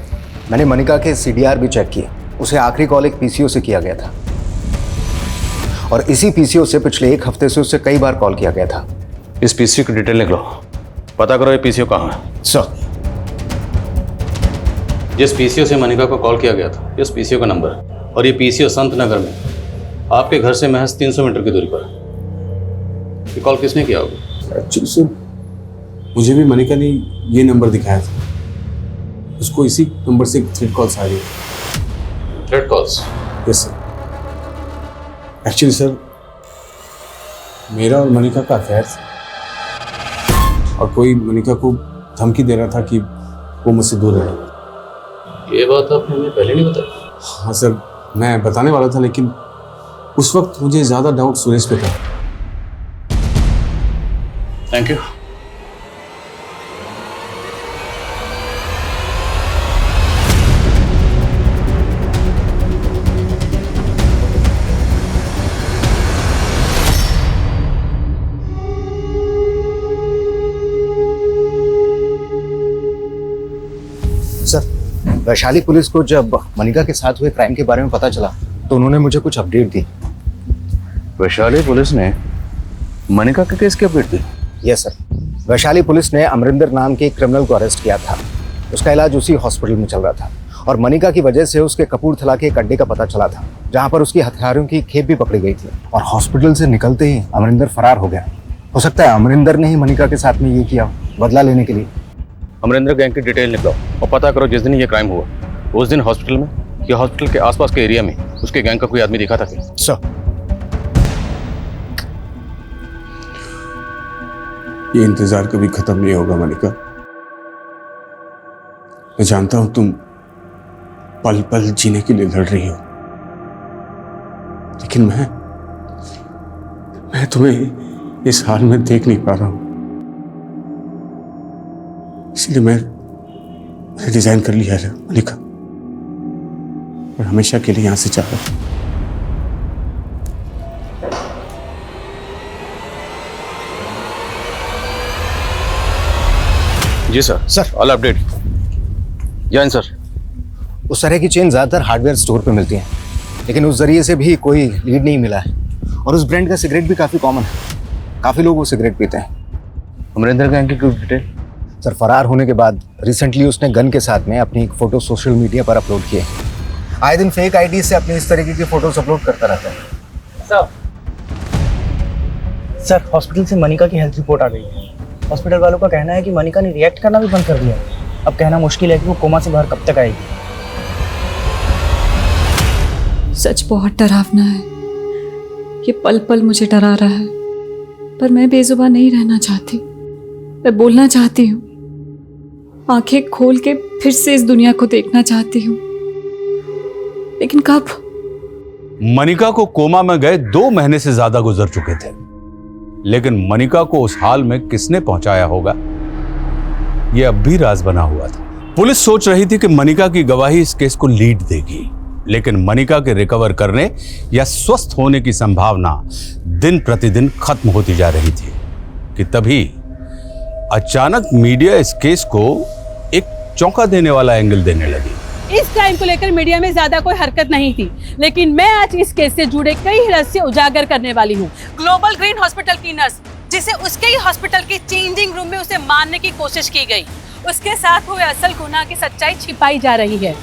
मैंने मनिका के CDR भी चेक किए। उसे आखिरी कॉल एक PCO से किया गया था और इसी PCO से पिछले 1 हफ्ते से उससे कई बार कॉल किया गया था। इस PCO की डिटेल निकलो, पता करो ये PCO कहाँ है। सर जिस PCO से मनिका को कॉल किया गया था इस PCO का नंबर है और ये PCO संत नगर में आपके घर से महज 300 मीटर की दूरी पर है। ये कॉल किसने किया होगा? एक्चुअली सर मुझे भी मनिका ने ये नंबर दिखाया था। उसको इसी नंबर से थ्रेड कॉल्स आ रही है। Thread calls? Yes sir. Actually sir मेरा और मनिका का अफेयर था और कोई मनिका को धमकी दे रहा था कि वो मुझसे दूर रहे। ये बात आपने हमें पहले नहीं बताई? हाँ सर, मैं बताने वाला था लेकिन उस वक्त मुझे ज़्यादा डाउट सुरेश पे था। Thank you. Sir Vaishali police को जब मनिका के साथ हुए क्राइम के बारे में पता चला तो उन्होंने मुझे कुछ अपडेट दी। वैशाली पुलिस ने मनिका के केस की अपडेट दी? यस सर, वैशाली पुलिस ने अमरिंदर नाम के क्रिमिनल को अरेस्ट किया था। उसका इलाज उसी हॉस्पिटल में चल रहा था और मनिका की वजह से उसके कपूरथला के एक अड्डे का पता चला था जहाँ पर उसकी हथियारों की खेप भी पकड़ी गई थी और हॉस्पिटल से निकलते ही अमरिंदर फरार हो गया। हो सकता है अमरिंदर ने ही मनिका के साथ में ये किया बदला लेने के लिए। अमरिंदर गैंग की डिटेल निकलाओ और पता करो जिस दिन ये क्राइम हुआ उस दिन हॉस्पिटल में कि हॉस्पिटल के आसपास के एरिया में उसके गैंग का कोई आदमी दिखा था क्या? सर, ये इंतजार कभी खत्म नहीं होगा मनिका। मैं जानता हूं तुम पल पल जीने के लिए लड़ रही हो, लेकिन मैं तुम्हें इस हाल में देख नहीं पा रहा हूं, इसलिए मैं रिजाइन कर लिया है मनिका, और हमेशा के लिए यहां से जा रहा हूं। जी sir. Sir, all update. Jain sir. उस तरह की चेन ज़्यादातर हार्डवेयर स्टोर पे मिलती हैं, लेकिन उस जरिए से भी कोई लीड नहीं मिला है। और उस ब्रांड का सिगरेट भी काफ़ी कॉमन है, काफ़ी लोग वो सिगरेट पीते हैं। अमरिंदर गैंग की कोई डिटेल? सर, फरार होने के बाद रिसेंटली उसने गन के साथ में अपनी एक फ़ोटो सोशल मीडिया पर अपलोड की है। आए दिन फेक आईडी से अपनी इस तरीके की फ़ोटोज़ अपलोड करता रहता है। सर, हॉस्पिटल से मनिका की हेल्थ रिपोर्ट आ गई है। हॉस्पिटल वालों का कहना है कि मनिका ने रिएक्ट करना भी बंद कर दिया। अब कहना मुश्किल है कि वो कोमा से बाहर कब तक आएगी। सच बहुत डरावना है, ये पल पल मुझे डरा रहा है, पर मैं बेजुबान नहीं रहना चाहती। मैं बोलना चाहती हूँ, आंखें खोल के फिर से इस दुनिया को देखना चाहती हूँ, लेकिन कब? मनिका को कोमा में गए 2 महीने से ज्यादा गुजर चुके थे, लेकिन मनिका को उस हाल में किसने पहुंचाया होगा, यह अब भी राज बना हुआ था। पुलिस सोच रही थी कि मनिका की गवाही इस केस को लीड देगी, लेकिन मनिका के रिकवर करने या स्वस्थ होने की संभावना दिन प्रतिदिन खत्म होती जा रही थी कि तभी अचानक मीडिया इस केस को एक चौंका देने वाला एंगल देने लगी। इस क्राइम को लेकर मीडिया में ज्यादा कोई हरकत नहीं थी, लेकिन मैं आज इस केस से जुड़े कई रहस्य उजागर करने वाली हूँ। ग्लोबल ग्रीन हॉस्पिटल की नर्स, जिसे उसके ही हॉस्पिटल के चेंजिंग रूम में उसे मारने की कोशिश की गई, उसके साथ हुए असल गुनाह की सच्चाई छिपाई जा रही है।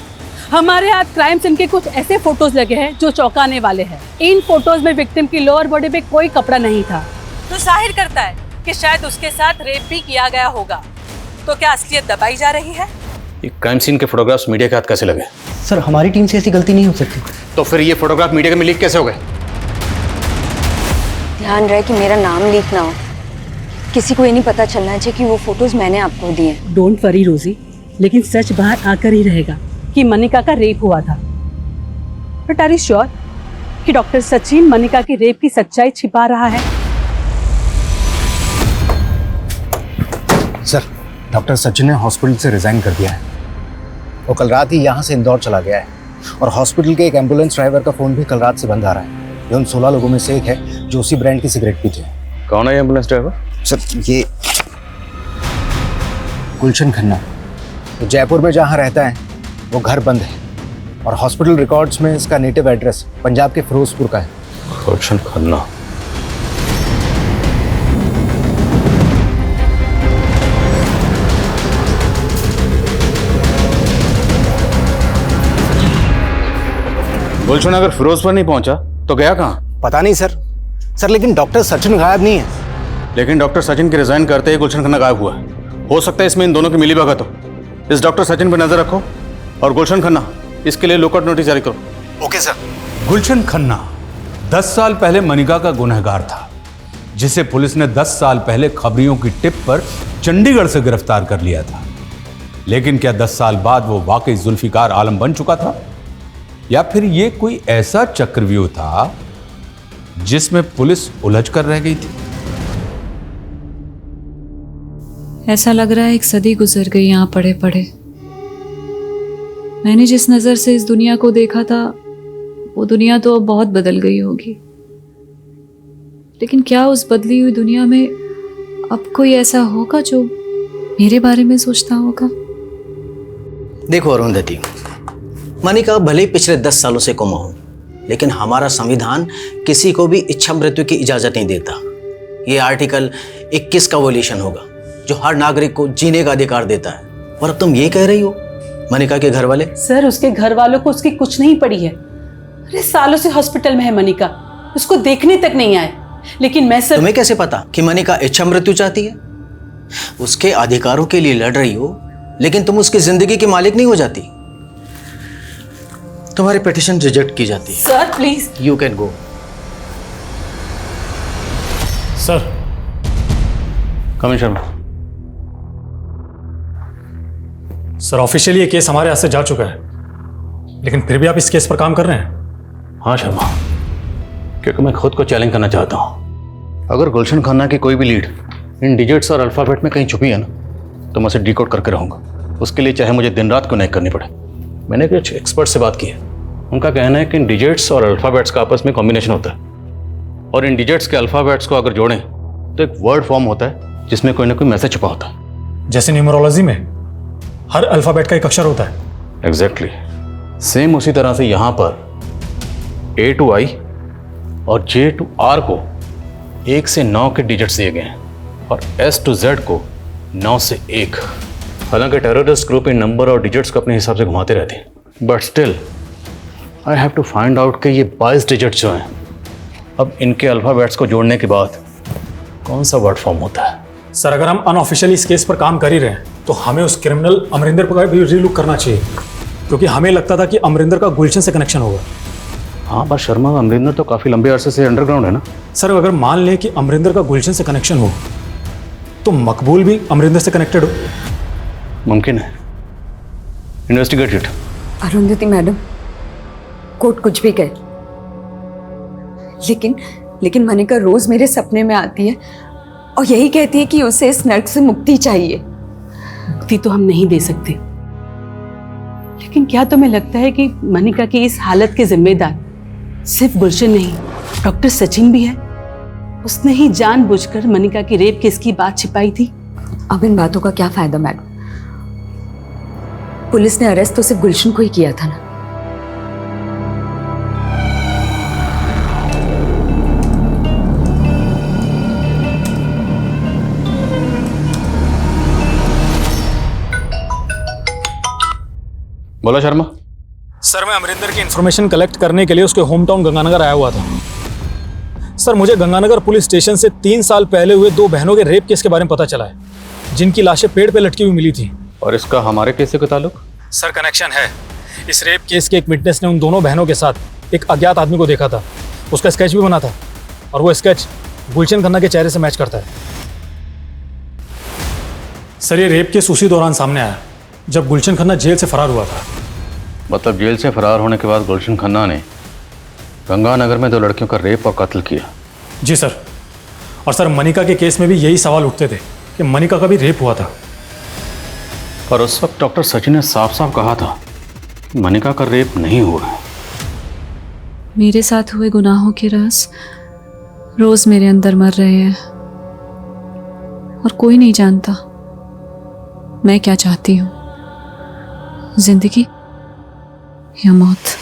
हमारे हाथ क्राइम सीन के कुछ ऐसे फोटोज लगे हैं जो चौंकाने वाले हैं। इन फोटोज में विक्टिम की लोअर बॉडी पे कोई कपड़ा नहीं था, तो जाहिर करता है कि शायद उसके साथ रेप भी किया गया होगा। तो क्या असलियत दबाई जा रही है? ये क्राइम सीन के फोटोग्राफ्स मीडिया के हाथ कैसे लगे? सर, हमारी टीम से ऐसी गलती नहीं हो सकती। तो फिर ये फोटोग्राफ मीडिया में लीक कैसे हो गए? ध्यान रहे कि मेरा नाम लीक ना हो, किसी को ये नहीं पता चलना चाहिए कि वो फोटोज मैंने आपको दिए हैं। डोंट वरी रोजी, लेकिन सच बाहर आकर ही रहेगा कि मनिका का रेप हुआ था। बट आर यू श्योर कि डॉक्टर सचिन मनिका की रेप की सच्चाई छिपा रहा है? सर, डॉक्टर सचिन ने हॉस्पिटल से रिजाइन कर दिया है। वो कल रात ही यहाँ से इंदौर चला गया है, और हॉस्पिटल के एक एम्बुलेंस ड्राइवर का फ़ोन भी कल रात से बंद आ रहा है। ये उन 16 लोगों में से एक है जो उसी ब्रांड की सिगरेट पीते हैं। कौन है एम्बुलेंस ड्राइवर? सर, ये गुलशन खन्ना। तो जयपुर में जहाँ रहता है वो घर बंद है, और हॉस्पिटल रिकॉर्ड्स में इसका नेटिव एड्रेस पंजाब के फिरोजपुर का है। गुलशन खन्ना। गुलशन अगर फिरोजपुर नहीं पहुंचा तो गया कहाँ? पता नहीं सर। लेकिन डॉक्टर सचिन गायब नहीं है। लेकिन डॉक्टर सचिन के रिजाइन करते ही गुलशन खन्ना गायब हुआ है। हो सकता है इसमें इन दोनों की मिली भगत हो। इस डॉक्टर सचिन पर नजर रखो, और गुलशन खन्ना, इसके लिए लुकआउट नोटिस जारी करो। Okay sir. गुलशन खन्ना 10 साल पहले मनिका का गुनहगार था, जिसे पुलिस ने 10 साल पहले खबरियों की टिप पर चंडीगढ़ से गिरफ्तार कर लिया था। लेकिन क्या 10 साल बाद वो वाकई जुल्फिकार आलम बन चुका था, या फिर ये कोई ऐसा चक्रव्यूह था जिसमें पुलिस उलझ कर रह गई थी? ऐसा लग रहा है एक सदी गुजर गई यहाँ पड़े पड़े। मैंने जिस नजर से इस दुनिया को देखा था, वो दुनिया तो अब बहुत बदल गई होगी। लेकिन क्या उस बदली हुई दुनिया में अब कोई ऐसा होगा जो मेरे बारे में सोचता होगा? देखो अरुंधति, मनिका भले ही पिछले 10 सालों से कोमा हो, लेकिन हमारा संविधान किसी को भी इच्छा मृत्यु की इजाजत नहीं देता। ये आर्टिकल 21 का वोल्यूशन होगा जो हर नागरिक को जीने का अधिकार देता है। और अब तुम ये कह रही हो मनिका के घर वाले? सर, उसके घर वालों को उसकी कुछ नहीं पड़ी है। अरे सालों से हॉस्पिटल में है मनिका, उसको देखने तक नहीं आए। लेकिन मैं सर, तुम्हें कैसे पता कि मनिका इच्छा मृत्यु चाहती है? उसके अधिकारों के लिए लड़ रही हो, लेकिन तुम उसकी जिंदगी की मालिक नहीं हो जाती। तुम्हारी पिटिशन रिजेक्ट की जाती है। Sir please. You can go. Sir. Commissioner Sharma. Sir officially ये केस हमारे हाथ से जा चुका है, लेकिन फिर भी आप इस केस पर काम कर रहे हैं? हाँ शर्मा, क्योंकि मैं खुद को चैलेंज करना चाहता हूँ। अगर गुलशन खन्ना की कोई भी लीड इन डिजिट्स और अल्फ़ाबेट में कहीं छुपी है ना, तो मैं उसे डिकोड करके रहूँगा, उसके लिए चाहे मुझे दिन रात क्यों नहीं करनी पड़े। मैंने कुछ एक्सपर्ट से बात की है, उनका कहना है कि इन डिजिट्स और अल्फ़ाबेट्स का आपस में कॉम्बिनेशन होता है, और इन डिजिट्स के अल्फ़ाबेट्स को अगर जोड़ें तो एक वर्ड फॉर्म होता है जिसमें कोई ना कोई मैसेज छुपा होता है। जैसे न्यूमरोलॉजी में हर अल्फ़ाबेट का एक अक्षर होता है। एग्जैक्टली सेम उसी तरह से यहाँ पर A to I और J to R को 1 से 9 के डिजिट्स दिए गए हैं, और S to Z को 9 से 1। हालांकि टेररिस्ट ग्रुप इन नंबर और डिजिट्स को अपने हिसाब से घुमाते रहते हैं, but still I have to find out कि ये 22 डिजिट्स जो हैं, अब इनके अल्फ़ाबेट्स को जोड़ने के बाद कौन सा वर्ड फॉर्म होता है। सर अगर हम अनऑफिशियली इस केस पर काम कर ही रहे हैं तो हमें उस क्रिमिनल अमरिंदर पर भी रीलुक करना चाहिए, क्योंकि हमें लगता था कि अमरिंदर का गुलशन से कनेक्शन होगा। हाँ बस शर्मा, अमरिंदर तो काफ़ी लंबे अरसे से अंडरग्राउंड है ना। सर अगर मान लें कि अमरिंदर का गुलशन से कनेक्शन हो तो मकबूल भी अमरिंदर से कनेक्टेड हो। मुमकिन है। Investigate it. Arundhati madam, court कुछ भी कहे, लेकिन मनिका रोज मेरे सपने में आती है और यही कहती है कि उसे इस नर्क से मुक्ति चाहिए। मुक्ति तो हम नहीं दे सकते, लेकिन क्या तुम्हें लगता है कि मनिका की इस हालत के जिम्मेदार सिर्फ गुलशन नहीं, डॉक्टर सचिन भी है? उसने ही जानबूझकर मनिका की रेप केस की बात छिपाई थी। अब इन बातों का क्या फायदा मैडम? पुलिस ने अरेस्ट तो सिर्फ गुलशन को ही किया था ना। बोला शर्मा। सर मैं अमरिंदर की इंफॉर्मेशन कलेक्ट करने के लिए उसके होम टाउन गंगानगर आया हुआ था। सर मुझे गंगानगर पुलिस स्टेशन से 3 साल पहले हुए 2 बहनों के रेप केस के बारे में पता चला है, जिनकी लाशें पेड़ पे लटकी हुई मिली थी। और इसका हमारे केस से कोई ताल्लुक? सर कनेक्शन है। इस रेप केस के एक विटनेस ने उन दोनों बहनों के साथ एक अज्ञात आदमी को देखा था, उसका स्केच भी बना था, और वो स्केच गुलशन खन्ना के चेहरे से मैच करता है। सर ये रेप केस उसी दौरान सामने आया जब गुलशन खन्ना जेल से फरार हुआ था। मतलब जेल से फरार होने के बाद गुलशन खन्ना ने गंगानगर में 2 लड़कियों का रेप और कत्ल किया। जी सर। और सर मनिका के केस में भी यही सवाल उठते थे कि मनिका का भी रेप हुआ था। और उस वक्त डॉक्टर सचिन ने साफ साफ कहा था कि मनिका का रेप नहीं हुआ है। मेरे साथ हुए गुनाहों के राज रोज मेरे अंदर मर रहे हैं, और कोई नहीं जानता मैं क्या चाहती हूँ, जिंदगी या मौत।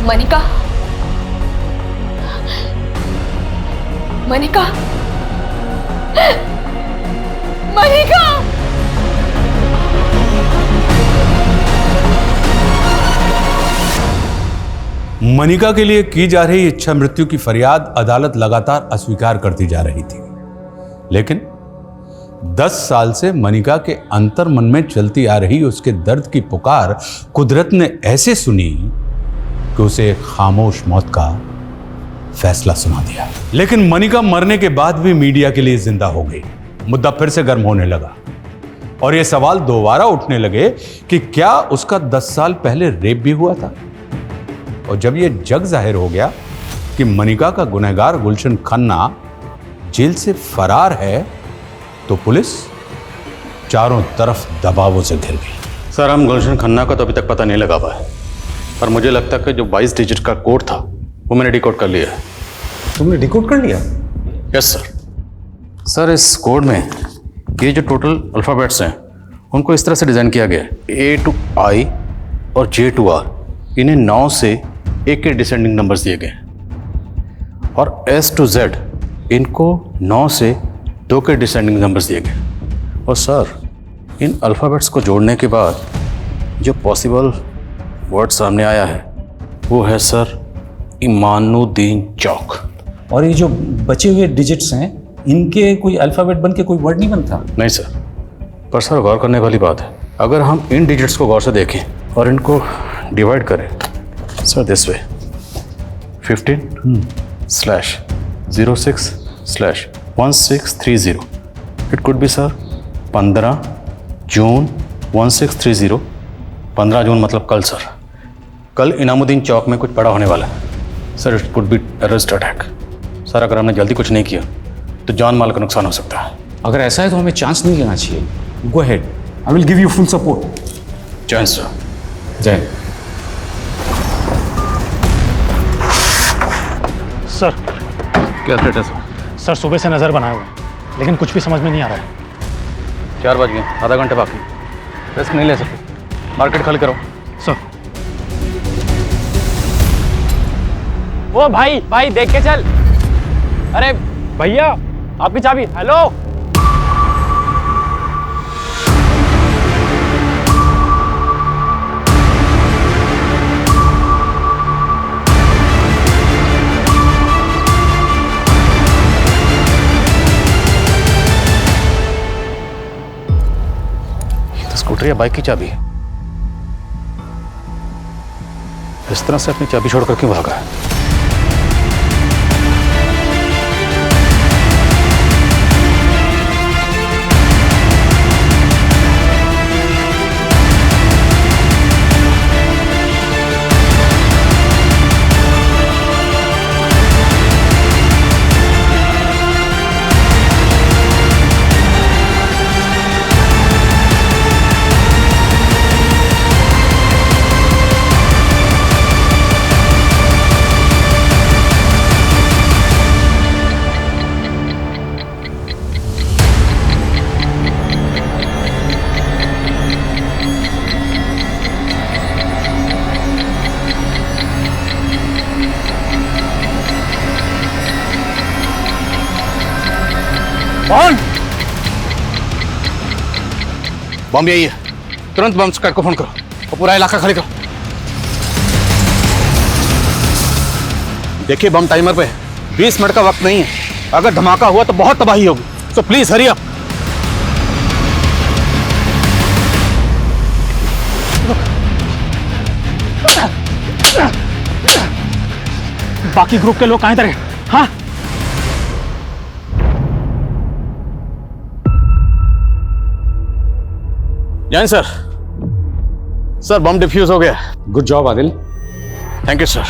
मनिका, मनिका, मनिका! मनिका के लिए की जा रही इच्छा मृत्यु की फरियाद अदालत लगातार अस्वीकार करती जा रही थी, लेकिन 10 साल से मनिका के अंतर मन में चलती आ रही उसके दर्द की पुकार कुदरत ने ऐसे सुनी कि उसे एक खामोश मौत का फैसला सुना दिया। लेकिन मनिका मरने के बाद भी मीडिया के लिए जिंदा हो गई। मुद्दा फिर से गर्म होने लगा और ये सवाल दोबारा उठने लगे कि क्या उसका 10 साल पहले रेप भी हुआ था। और जब यह जग जाहिर हो गया कि मनिका का गुनहगार गुलशन खन्ना जेल से फरार है, तो पुलिस चारों तरफ दबावों से घिर गई। सर हम गुलशन खन्ना का तो अभी तक पता नहीं लगा पाए, पर मुझे लगता है कि जो 22 डिजिट का कोड था वो मैंने डिकोड कर लिया है। तुमने डिकोड कर लिया? Yes sir. सर इस कोड में ये जो टोटल अल्फ़ाबेट्स हैं उनको इस तरह से डिज़ाइन किया गया है, A to I और J to R, इन्हें 9 से 1 के डिसेंडिंग नंबर्स दिए गए हैं, और S to Z इनको 9 से 2 के डिसेंडिंग नंबर्स दिए गए। और सर, इन अल्फ़ाबेट्स को जोड़ने के बाद जो पॉसिबल वर्ड सामने आया है वो है सर इमानुद्दीन चौक। और ये जो बचे हुए डिजिट्स हैं, इनके कोई अल्फ़ाबेट बन के कोई वर्ड नहीं बनता? नहीं सर, पर सर गौर करने वाली बात है, अगर हम इन डिजिट्स को गौर से देखें और इनको डिवाइड करें sir this way 15/06/1630, it could be sir 15 जून 1630। 15 जून मतलब कल सर। कल इनामुद्दीन चौक में कुछ बड़ा होने वाला है sir. It could be terrorist attack sir. अगर हमने जल्दी कुछ नहीं किया तो जान माल का नुकसान हो सकता है। अगर ऐसा है तो हमें चांस नहीं लेना चाहिए। Go ahead, I will give you full support. जय हिंद सर। जय हिंद। सर क्या थ्रेट है सर? सर सुबह से नज़र बनाए हुए हैं, लेकिन कुछ भी समझ में नहीं आ रहा है। 4 बज गए, आधा घंटे बाकी। रिस्क नहीं ले सकते, मार्केट खाली करो। सर वो भाई देख के चल। अरे भैया आपकी चाबी। हेलो ये तो स्कूटर या बाइक की चाबी है। इस तरह से अपनी चाबी छोड़कर क्यों भागा है? कौन? बम यही है, तुरंत बम स्क्वाड को फोन करो और पूरा इलाका खाली करो। देखिए बम टाइमर पे 20 मिनट का वक्त नहीं है। अगर धमाका हुआ तो बहुत तबाही होगी, तो प्लीज हरी अप। बाकी ग्रुप के लोग कहाँ इधर हैं? हाँ जैन सर, सर बम डिफ्यूज हो गया। Good job Adil. Thank you sir.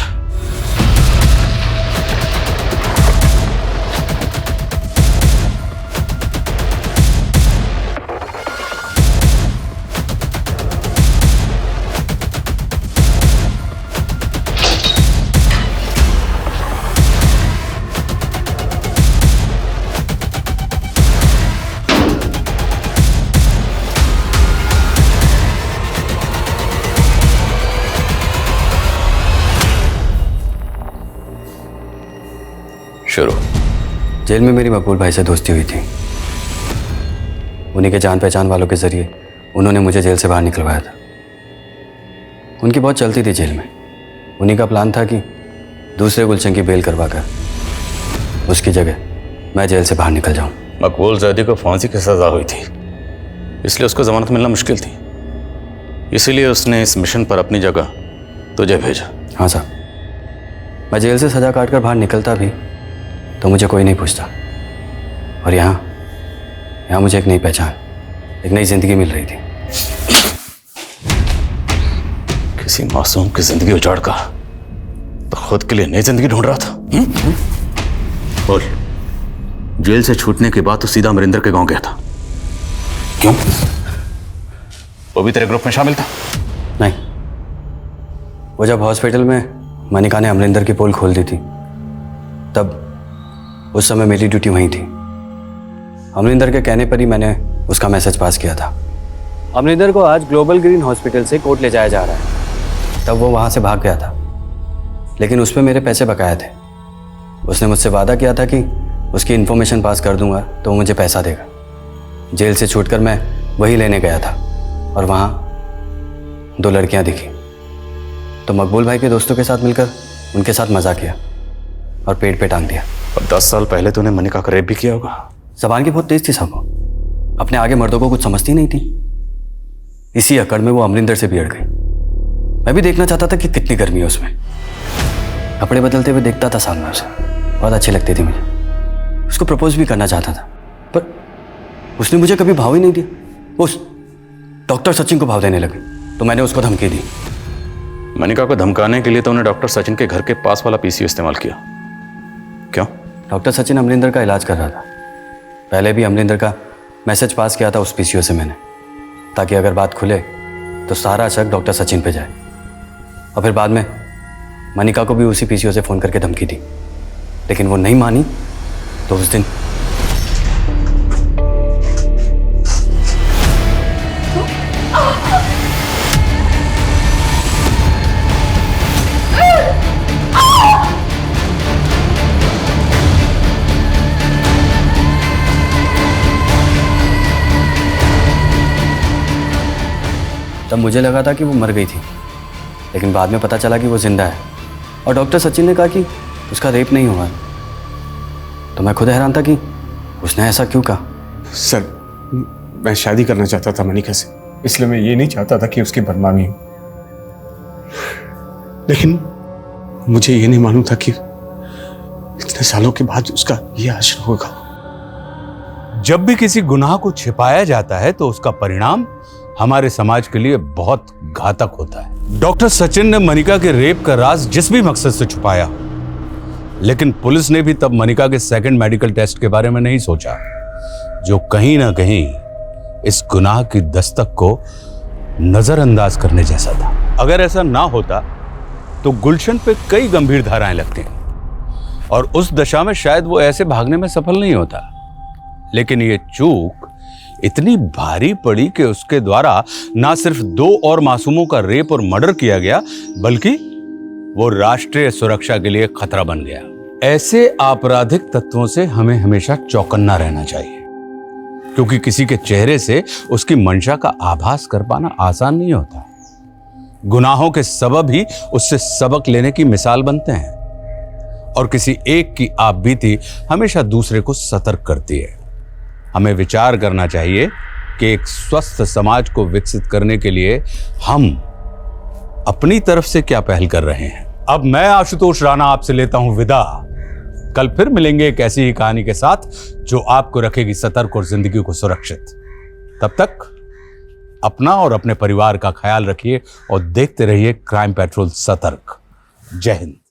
शुरू। जेल में मेरी मकबूल भाई से दोस्ती हुई थी। उन्हीं के जान पहचान वालों के जरिए उन्होंने मुझे जेल से बाहर निकलवाया था। उनकी बहुत चलती थी जेल में। उन्हीं का प्लान था कि दूसरे गुलशन की बेल करवा कर उसकी जगह मैं जेल से बाहर निकल जाऊं। मकबूल जैदी को फांसी की सजा हुई थी, इसलिए उसको जमानत मिलना मुश्किल थी। इसीलिए उसने इस मिशन पर अपनी जगह तुझे भेजा। हाँ साहब, मैं जेल से सजा काट कर बाहर निकलता भी तो मुझे कोई नहीं पूछता, और यहाँ मुझे एक नई पहचान, एक नई जिंदगी मिल रही थी। किसी मासूम की जिंदगी उजाड़ कर तो खुद के लिए नई जिंदगी ढूंढ रहा था। बोल, जेल से छूटने के बाद तो सीधा अमरिंदर के गांव गया था, क्यों? वो भी तेरे ग्रुप में शामिल था? नहीं, वो जब हॉस्पिटल में मनिका ने अमरिंदर की पोल खोल दी थी, तब उस समय मेरी ड्यूटी वहीं थी। अमरिंदर के कहने पर ही मैंने उसका मैसेज पास किया था। अमरिंदर को आज ग्लोबल ग्रीन हॉस्पिटल से कोर्ट ले जाया जा रहा है। तब वो वहाँ से भाग गया था, लेकिन उस पर मेरे पैसे बकाया थे। उसने मुझसे वादा किया था कि उसकी इन्फॉर्मेशन पास कर दूंगा तो वो मुझे पैसा देगा। जेल से छूटकर मैं वही लेने गया था और वहाँ 2 लड़कियाँ दिखी, तो मकबूल भाई के दोस्तों के साथ मिलकर उनके साथ मजाक किया और पेट पे टांग दिया। और 10 साल पहले तूने मनिका का रेप भी किया होगा। जबान की बहुत तेज थी साहब, अपने आगे मर्दों को कुछ समझती नहीं थी। इसी अकड़ में वो अमरिंदर से बिगड़ गई। मैं भी देखना चाहता था कि कितनी गर्मी है उसमें। कपड़े बदलते हुए देखता था सामने उसे, बहुत अच्छी लगती थी मुझे। उसको प्रपोज भी करना चाहता था, पर उसने मुझे कभी भाव ही नहीं दिया। उस डॉक्टर सचिन को भाव देने लगे, तो मैंने उसको धमकी दी। मनिका को धमकाने के लिए तो उन्हें डॉक्टर सचिन के घर के पास वाला पीसीओ इस्तेमाल किया। क्यों? डॉक्टर सचिन अमरिंदर का इलाज कर रहा था। पहले भी अमरिंदर का मैसेज पास किया था उस पीसीओ से मैंने, ताकि अगर बात खुले तो सारा शक डॉक्टर सचिन पे जाए। और फिर बाद में मनिका को भी उसी पीसीओ से फ़ोन करके धमकी दी, लेकिन वो नहीं मानी। तो उस दिन तब मुझे लगा था कि वो मर गई थी, लेकिन बाद में पता चला कि वो जिंदा है। और डॉक्टर सचिन ने कहा कि उसका रेप नहीं हुआ। तो मैं खुद हैरान था कि उसने ऐसा क्यों कहा। सर, मैं शादी करना चाहता था मनिका से, इसलिए मैं ये नहीं चाहता था कि उसकी बदनामी हो। लेकिन मुझे ये नहीं मालूम था कि इतने सालों के बाद उसका ये आश्र होगा। जब भी किसी गुनाह को छिपाया जाता है तो उसका परिणाम हमारे समाज के लिए बहुत घातक होता है। डॉक्टर सचिन ने मनिका के रेप का राज जिस भी मकसद से छुपाया, लेकिन पुलिस ने भी तब मनिका के सेकंड मेडिकल टेस्ट के बारे में नहीं सोचा, जो कहीं ना कहीं इस गुनाह की दस्तक को नजरअंदाज करने जैसा था। अगर ऐसा ना होता तो गुलशन पे कई गंभीर धाराएं लगती और उस दशा में शायद वो ऐसे भागने में सफल नहीं होता। लेकिन ये चूक इतनी भारी पड़ी कि उसके द्वारा ना सिर्फ 2 और मासूमों का रेप और मर्डर किया गया, बल्कि वो राष्ट्रीय सुरक्षा के लिए खतरा बन गया। ऐसे आपराधिक तत्वों से हमें हमेशा चौकन्ना रहना चाहिए, क्योंकि किसी के चेहरे से उसकी मंशा का आभास कर पाना आसान नहीं होता। गुनाहों के सबब ही उससे सबक लेने की मिसाल बनते हैं, और किसी एक की आपबीती हमेशा दूसरे को सतर्क करती है। हमें विचार करना चाहिए कि एक स्वस्थ समाज को विकसित करने के लिए हम अपनी तरफ से क्या पहल कर रहे हैं। अब मैं आशुतोष राणा आपसे लेता हूं विदा। कल फिर मिलेंगे एक ऐसी ही कहानी के साथ जो आपको रखेगी सतर्क और जिंदगी को सुरक्षित। तब तक अपना और अपने परिवार का ख्याल रखिए और देखते रहिए क्राइम पेट्रोल सतर्क। जय हिंद।